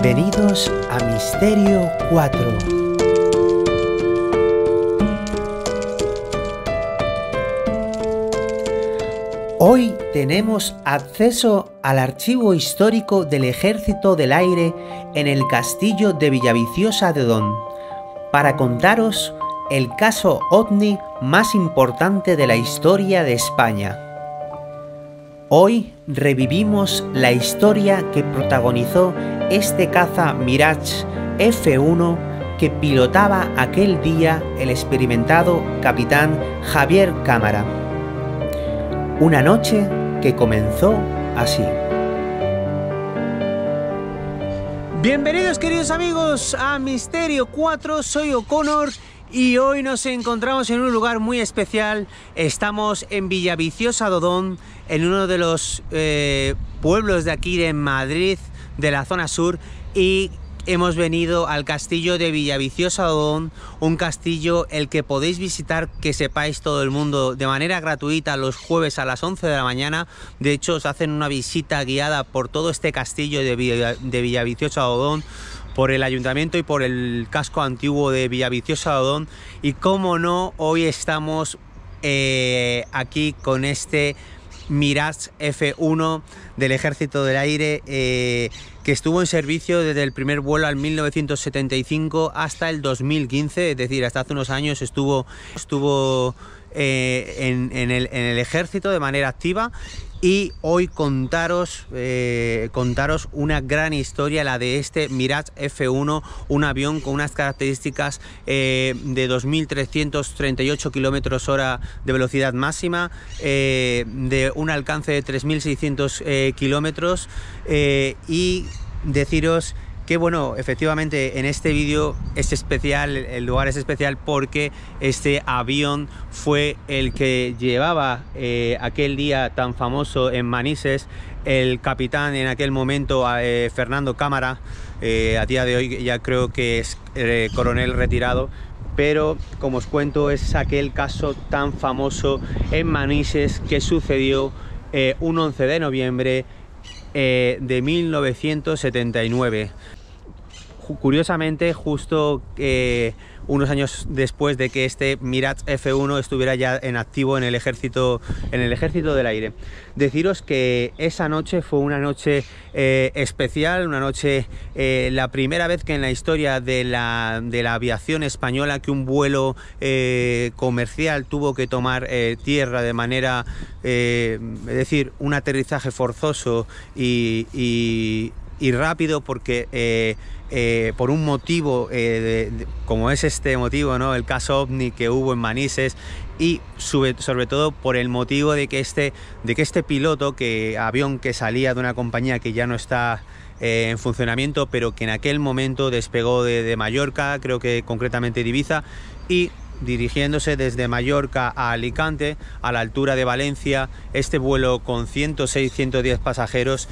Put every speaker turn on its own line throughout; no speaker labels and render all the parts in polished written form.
Bienvenidos a Misterio 4. Hoy tenemos acceso al archivo histórico del Ejército del Aire en el castillo de Villaviciosa de Odón, para contaros el caso OVNI más importante de la historia de España. Hoy revivimos la historia que protagonizó este caza Mirage F1 que pilotaba aquel día el experimentado capitán Javier Cámara. Una noche que comenzó así. Bienvenidos, queridos amigos, a Misterio 4, soy O'Connor y hoy nos encontramos en un lugar muy especial. Estamos en Villaviciosa de Odón, en uno de los pueblos de aquí de Madrid, de la zona sur, y hemos venido al castillo de Villaviciosa de Odón, un castillo el que podéis visitar, que sepáis todo el mundo, de manera gratuita los jueves a las 11 de la mañana. De hecho, os hacen una visita guiada por todo este castillo de Villaviciosa de Odón, por el ayuntamiento y por el casco antiguo de Villaviciosa de Odón. Y cómo no, hoy estamos aquí con este Mirage F1 del Ejército del Aire, que estuvo en servicio desde el primer vuelo al 1975 hasta el 2015, es decir, hasta hace unos años estuvo en el ejército de manera activa. Y hoy contaros una gran historia, la de este Mirage F1, un avión con unas características de 2.338 km/h de velocidad máxima, de un alcance de 3.600 kilómetros, y deciros que, bueno, efectivamente en este vídeo es especial, el lugar es especial porque este avión fue el que llevaba aquel día tan famoso en Manises el capitán en aquel momento, Fernando Cámara. A día de hoy ya creo que es coronel retirado, pero como os cuento, es aquel caso tan famoso en Manises que sucedió un 11 de noviembre de 1979. Curiosamente, justo unos años después de que este Mirage F1 estuviera ya en activo en el ejército del aire. Deciros que esa noche fue una noche especial, una noche, la primera vez que en la historia de la aviación española que un vuelo comercial tuvo que tomar tierra de manera, es decir, un aterrizaje forzoso y rápido, porque por un motivo como es este motivo, ¿no? El caso OVNI que hubo en Manises, y sobre todo por el motivo de que este piloto, avión que salía de una compañía que ya no está en funcionamiento, pero que en aquel momento despegó de Mallorca, creo que concretamente de Ibiza, y dirigiéndose desde Mallorca a Alicante, a la altura de Valencia, este vuelo con 106-110 pasajeros,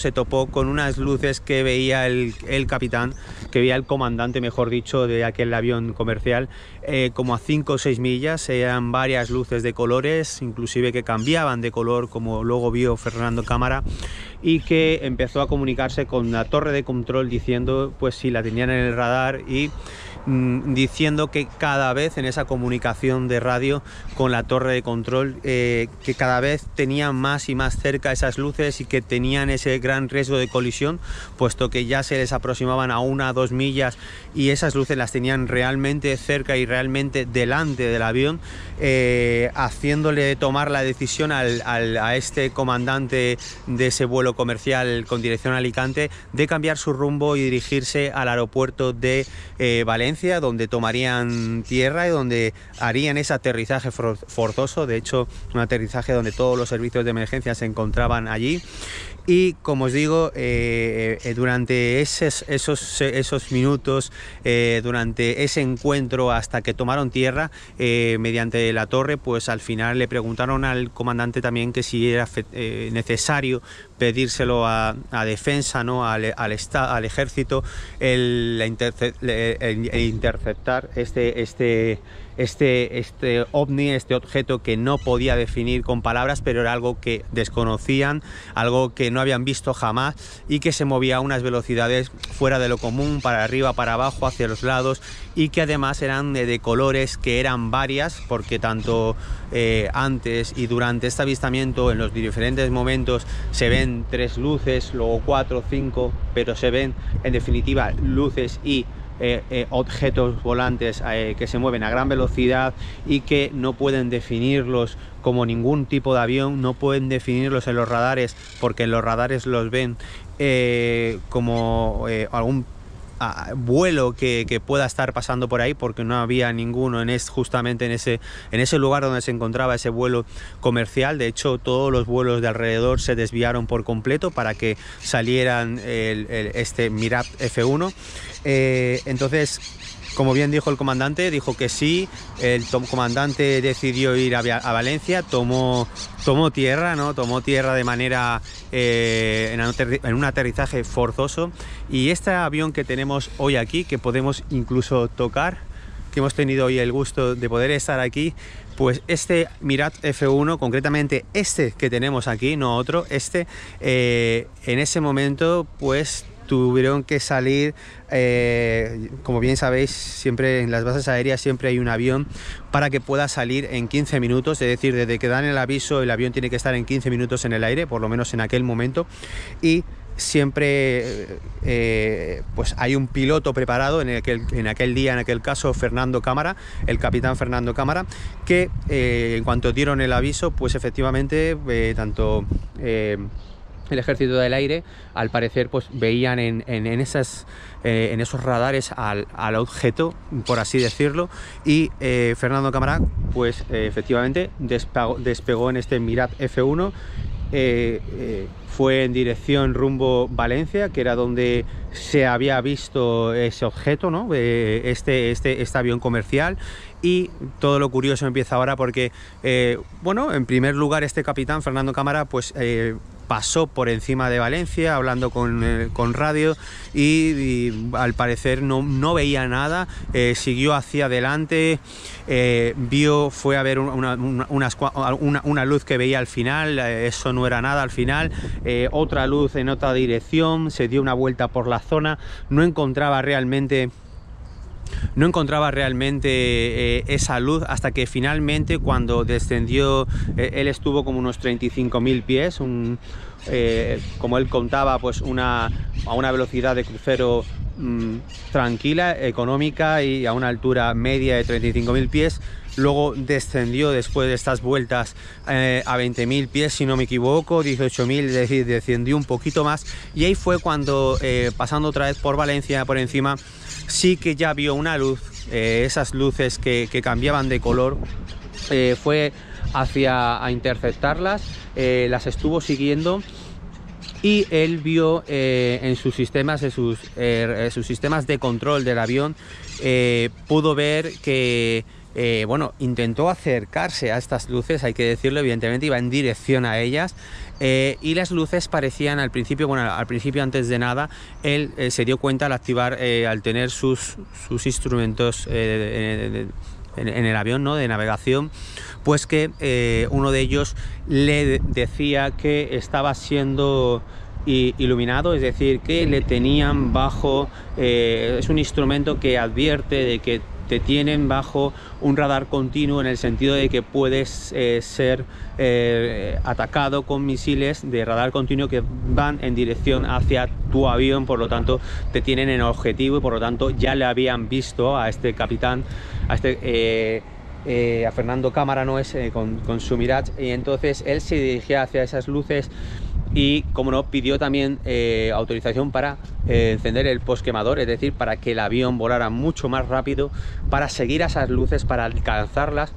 se topó con unas luces que veía el capitán, que veía el comandante, mejor dicho, de aquel avión comercial, como a 5 o 6 millas. Eran varias luces de colores, inclusive que cambiaban de color, como luego vio Fernando Cámara, y que empezó a comunicarse con la torre de control diciendo, pues si la tenían en el radar, y diciendo que cada vez en esa comunicación de radio con la torre de control, que cada vez tenían más y más cerca esas luces y que tenían ese gran riesgo de colisión, puesto que ya se les aproximaban a 1 a 2 millas y esas luces las tenían realmente cerca y realmente delante del avión, haciéndole tomar la decisión a este comandante de ese vuelo comercial con dirección a Alicante de cambiar su rumbo y dirigirse al aeropuerto de Valencia, donde tomarían tierra y donde harían ese aterrizaje forzoso. De hecho, un aterrizaje donde todos los servicios de emergencia se encontraban allí. Y como os digo, durante esos minutos, durante ese encuentro hasta que tomaron tierra mediante la torre, pues al final le preguntaron al comandante también que si era necesario pedírselo a defensa, ¿no? al ejército, el interceptar este ovni, este objeto que no podía definir con palabras, pero era algo que desconocían, algo que no habían visto jamás y que se movía a unas velocidades fuera de lo común, para arriba, para abajo, hacia los lados, y que además eran de colores que eran varias, porque tanto antes y durante este avistamiento en los diferentes momentos se ven 3 luces, luego 4, 5, pero se ven en definitiva luces y objetos volantes que se mueven a gran velocidad y que no pueden definirlos como ningún tipo de avión, no pueden definirlos en los radares, porque en los radares los ven como algún vuelo que pueda estar pasando por ahí, porque no había ninguno justamente en ese lugar donde se encontraba ese vuelo comercial. De hecho, todos los vuelos de alrededor se desviaron por completo para que salieran este Mirage F1. Entonces, como bien dijo el comandante, dijo que sí. El comandante decidió ir a Valencia, tomó tierra, ¿no? Tomó tierra de manera en un aterrizaje forzoso. Y este avión que tenemos hoy aquí, que podemos incluso tocar, que hemos tenido hoy el gusto de poder estar aquí, pues este Mirage F1, concretamente este que tenemos aquí, no otro, en ese momento pues tuvieron que salir, como bien sabéis, siempre en las bases aéreas siempre hay un avión para que pueda salir en 15 minutos, es decir, desde que dan el aviso el avión tiene que estar en 15 minutos en el aire, por lo menos en aquel momento, y siempre pues hay un piloto preparado, en aquel día, en aquel caso Fernando Cámara, el capitán Fernando Cámara, que en cuanto dieron el aviso, pues efectivamente tanto el Ejército del Aire, al parecer, pues veían en esos radares al objeto, por así decirlo, y Fernando Cámara, pues efectivamente despegó en este Mirage F1, fue en dirección rumbo Valencia, que era donde se había visto ese objeto, ¿no? Este avión comercial. Y todo lo curioso empieza ahora porque, bueno, en primer lugar este capitán Fernando Cámara, pues pasó por encima de Valencia hablando con radio y al parecer no veía nada, siguió hacia adelante, fue a ver una luz que veía al final, eso no era nada al final, otra luz en otra dirección, se dio una vuelta por la zona, no encontraba realmente esa luz, hasta que finalmente, cuando descendió, él estuvo como unos 35.000 pies, como él contaba, pues a una velocidad de crucero tranquila, económica y a una altura media de 35.000 pies. Luego descendió después de estas vueltas a 20.000 pies, si no me equivoco, 18.000, es decir, descendió un poquito más, y ahí fue cuando, pasando otra vez por Valencia, por encima, sí que ya vio una luz, esas luces que cambiaban de color, fue a interceptarlas, las estuvo siguiendo, y él vio en sus sistemas de control del avión, pudo ver que bueno, intentó acercarse a estas luces, hay que decirlo, evidentemente iba en dirección a ellas, y las luces parecían al principio, bueno, al principio, antes de nada, él se dio cuenta al activar, al tener sus instrumentos en el avión, ¿no?, de navegación, pues que uno de ellos le decía que estaba siendo iluminado, es decir, que le tenían bajo, es un instrumento que advierte de que te tienen bajo un radar continuo, en el sentido de que puedes ser atacado con misiles de radar continuo que van en dirección hacia tu avión, por lo tanto te tienen en objetivo, y por lo tanto ya le habían visto a este capitán, a Fernando Cámara, ¿no?, con su Mirage, y entonces él se dirigía hacia esas luces y, como no, pidió también autorización para encender el posquemador, es decir, para que el avión volara mucho más rápido, para seguir a esas luces, para alcanzarlas.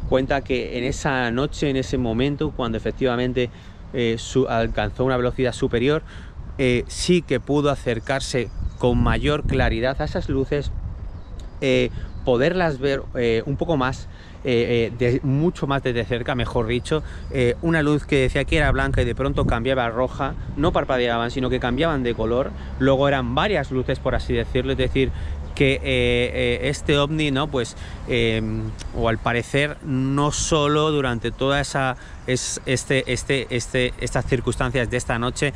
Cuenta que en esa noche, en ese momento, cuando efectivamente alcanzó una velocidad superior, sí que pudo acercarse con mayor claridad a esas luces, poderlas ver un poco más, mucho más desde cerca, mejor dicho, una luz que decía que era blanca y de pronto cambiaba a roja, no parpadeaban, sino que cambiaban de color, luego eran varias luces, por así decirlo, es decir, que este ovni, ¿no? Pues, o al parecer, no solo durante toda esa estas circunstancias de esa noche,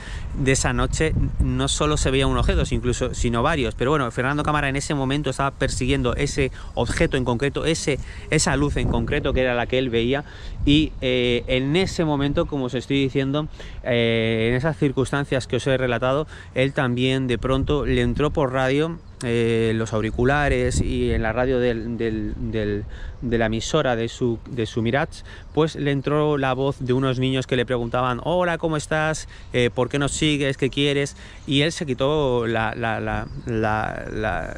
no solo se veía un objeto, sino varios. Pero bueno, Fernando Cámara en ese momento estaba persiguiendo ese objeto en concreto, esa luz en concreto que era la que él veía, y en ese momento, como os estoy diciendo, en esas circunstancias que os he relatado, él también de pronto le entró por radio, los auriculares y en la radio de la emisora de su Mirage, pues le entró la voz de unos niños que le preguntaban: hola, ¿cómo estás? ¿Por qué nos sigues? ¿Qué quieres? Y él se quitó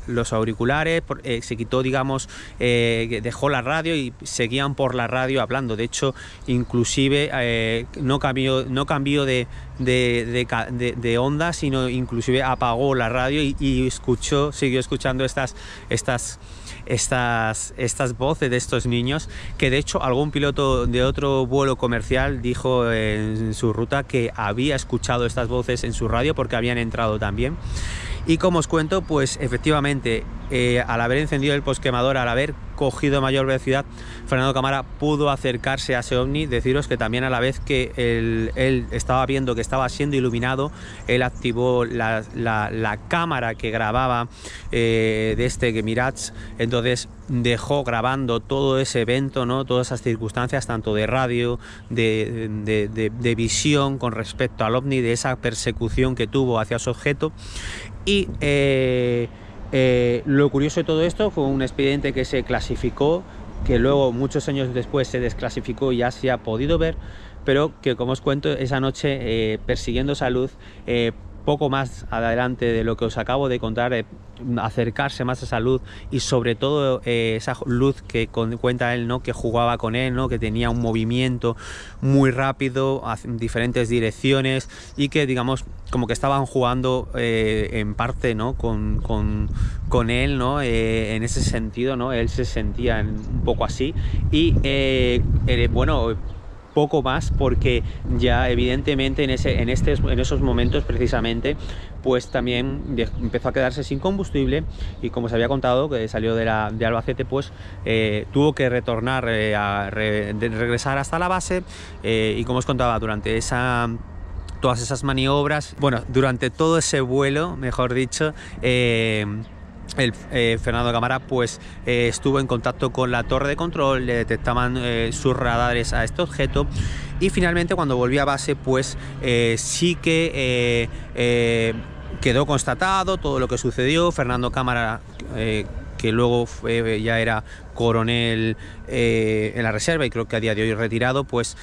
los auriculares, se quitó, digamos, dejó la radio y seguían por la radio hablando. De hecho, inclusive no cambió de onda, sino inclusive apagó la radio y siguió escuchando estas voces de estos niños, que de hecho algún piloto de otro vuelo comercial dijo en su ruta que había escuchado estas voces en su radio porque habían entrado también. Y como os cuento, pues efectivamente, al haber encendido el posquemador, al haber cogido mayor velocidad, Fernando Cámara pudo acercarse a ese ovni. Deciros que también, a la vez que él estaba viendo que estaba siendo iluminado, él activó la cámara que grababa de este Mirage. Entonces dejó grabando todo ese evento, ¿no? Todas esas circunstancias, tanto de radio, de visión con respecto al ovni, de esa persecución que tuvo hacia su objeto. Y lo curioso de todo esto fue un expediente que se clasificó, que luego muchos años después se desclasificó y ya se ha podido ver, pero que, como os cuento, esa noche persiguiendo esa luz, poco más adelante de lo que os acabo de contar, acercarse más a esa luz, y sobre todo esa luz que cuenta él, ¿no? Que jugaba con él, ¿no? Que tenía un movimiento muy rápido en diferentes direcciones, y que, digamos, como que estaban jugando en parte, ¿no? con él, ¿no? En ese sentido, ¿no? Él se sentía un poco así, y bueno, poco más, porque ya evidentemente en esos momentos precisamente, pues también empezó a quedarse sin combustible, y como os había contado, que salió de Albacete, pues tuvo que retornar, regresar hasta la base, y como os contaba, durante todas esas maniobras, bueno, durante todo ese vuelo, mejor dicho, Fernando Cámara pues estuvo en contacto con la torre de control, le detectaban sus radares a este objeto, y finalmente, cuando volvió a base, pues sí que quedó constatado todo lo que sucedió. Fernando Cámara, que luego ya era coronel en la reserva y creo que a día de hoy retirado, pues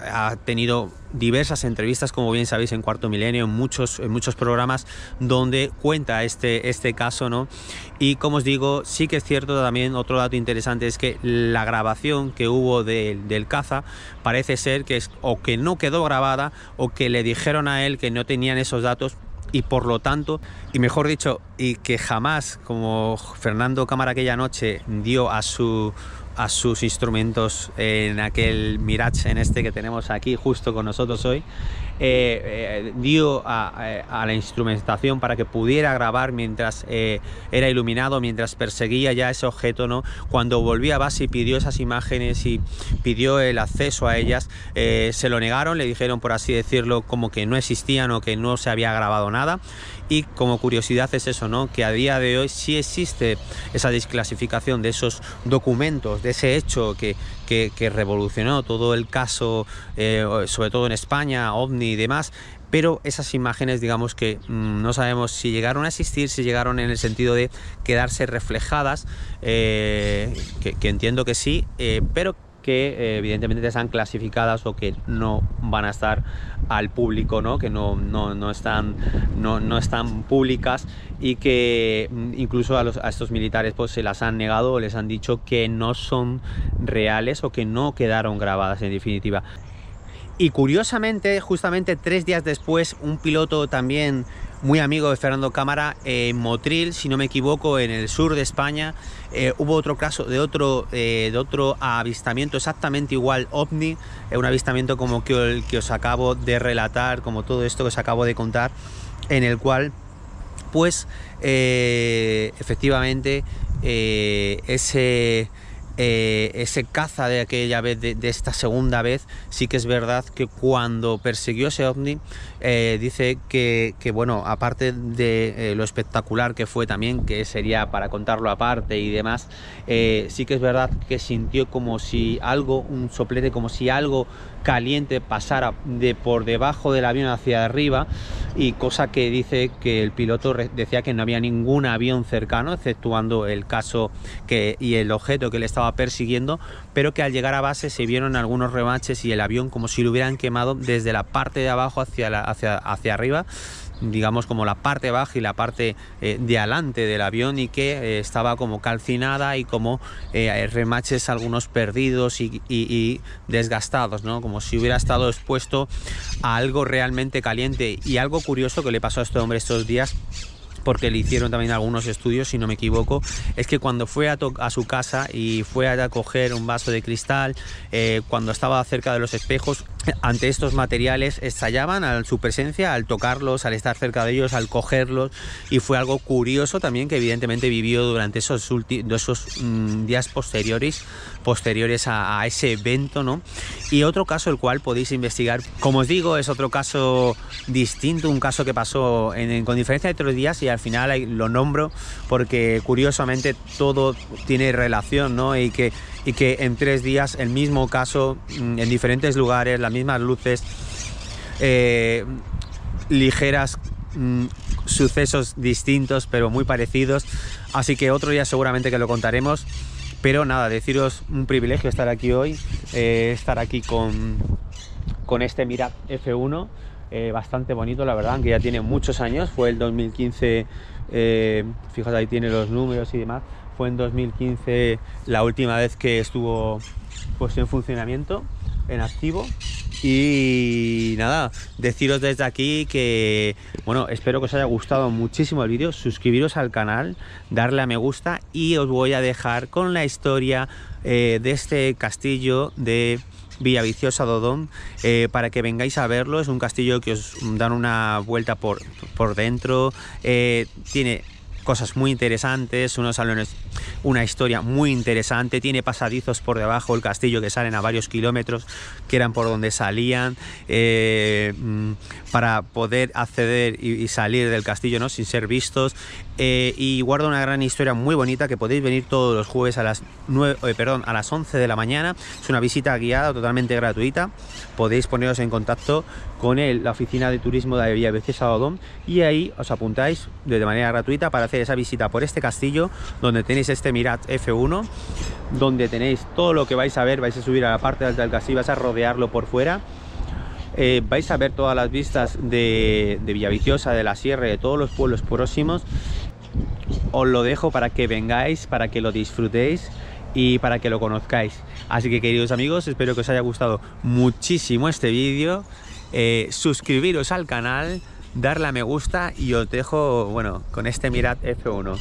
ha tenido diversas entrevistas, como bien sabéis, en Cuarto Milenio, en muchos programas donde cuenta este caso, ¿no? Y como os digo, sí que es cierto también, otro dato interesante es que la grabación que hubo del caza parece ser que o que no quedó grabada, o que le dijeron a él que no tenían esos datos, y por lo tanto, y mejor dicho, y que jamás, como Fernando Cámara aquella noche dio a sus instrumentos en aquel Mirage, en este que tenemos aquí justo con nosotros hoy, dio a la instrumentación para que pudiera grabar mientras era iluminado, mientras perseguía ya ese objeto, ¿no? Cuando volvió a base y pidió esas imágenes y pidió el acceso a ellas, se lo negaron, le dijeron, por así decirlo, como que no existían o que no se había grabado nada. Y como curiosidad es eso, ¿no? Que a día de hoy sí existe esa desclasificación de esos documentos, de ese hecho que revolucionó todo el caso, sobre todo en España, OVNI y demás. Pero esas imágenes, digamos que no sabemos si llegaron a existir, si llegaron en el sentido de quedarse reflejadas, que entiendo que sí, pero que evidentemente están clasificadas o que no van a estar al público, ¿no? Que no están públicas, y que incluso a estos militares pues se las han negado o les han dicho que no son reales o que no quedaron grabadas en definitiva. Y curiosamente, justamente 3 días después, un piloto también muy amigo de Fernando Cámara, en Motril, si no me equivoco, en el sur de España, hubo otro caso de otro avistamiento exactamente igual, OVNI, un avistamiento como el que os acabo de relatar, como todo esto que os acabo de contar, en el cual pues efectivamente ese caza de aquella vez, de esta segunda vez, sí que es verdad que cuando persiguió ese ovni, dice que bueno, aparte de lo espectacular que fue también, que sería para contarlo aparte y demás, sí que es verdad que sintió como si algo, un soplete, como si algo caliente pasara por debajo del avión hacia arriba, y cosa que dice que el piloto decía que no había ningún avión cercano, exceptuando el caso y el objeto que le estaba persiguiendo, pero que al llegar a base se vieron algunos remaches y el avión como si lo hubieran quemado desde la parte de abajo hacia arriba, digamos como la parte baja y la parte de adelante del avión, y que estaba como calcinada y como remaches algunos perdidos y desgastados, ¿no? Como si hubiera estado expuesto a algo realmente caliente. Y algo curioso que le pasó a este hombre estos días, porque le hicieron también algunos estudios, si no me equivoco, es que cuando fue a su casa y fue a coger un vaso de cristal, cuando estaba cerca de los espejos, ante estos materiales estallaban a su presencia, al tocarlos, al estar cerca de ellos, al cogerlos, y fue algo curioso también que evidentemente vivió durante esos días posteriores a ese evento, ¿no? Y otro caso el cual podéis investigar, como os digo, es otro caso distinto, un caso que pasó con diferencia de otros días, y al final lo nombro porque curiosamente todo tiene relación, ¿no? Y que en 3 días el mismo caso, en diferentes lugares, las mismas luces, ligeras, sucesos distintos pero muy parecidos. Así que otro día seguramente que lo contaremos. Pero nada, deciros, un privilegio estar aquí hoy, estar aquí con este Mirage F1, bastante bonito la verdad, aunque ya tiene muchos años. Fue el 2015, fíjate, ahí tiene los números y demás. Fue en 2015 la última vez que estuvo pues en funcionamiento, en activo. Y nada, deciros desde aquí que bueno, espero que os haya gustado muchísimo el vídeo. Suscribiros al canal, darle a me gusta, y os voy a dejar con la historia de este castillo de Villaviciosa d'Odón, para que vengáis a verlo. Es un castillo que os dan una vuelta por dentro, tiene cosas muy interesantes, unos salones, una historia muy interesante, tiene pasadizos por debajo del castillo que salen a varios kilómetros, que eran por donde salían, para poder acceder y salir del castillo, ¿no?, sin ser vistos, y guarda una gran historia muy bonita, que podéis venir todos los jueves a las 11 de la mañana. Es una visita guiada totalmente gratuita. Podéis poneros en contacto con la oficina de turismo de Villaviciosa d'Odón, y ahí os apuntáis de manera gratuita para hacer esa visita por este castillo, donde tenéis este Mirage F1, donde tenéis todo lo que vais a ver. Vais a subir a la parte alta del castillo, vais a rodearlo por fuera, vais a ver todas las vistas de Villaviciosa, de la sierra, de todos los pueblos próximos. Os lo dejo para que vengáis, para que lo disfrutéis y para que lo conozcáis. Así que, queridos amigos, espero que os haya gustado muchísimo este vídeo. Suscribiros al canal, darle a me gusta, y os dejo, bueno, con este Mirage F1.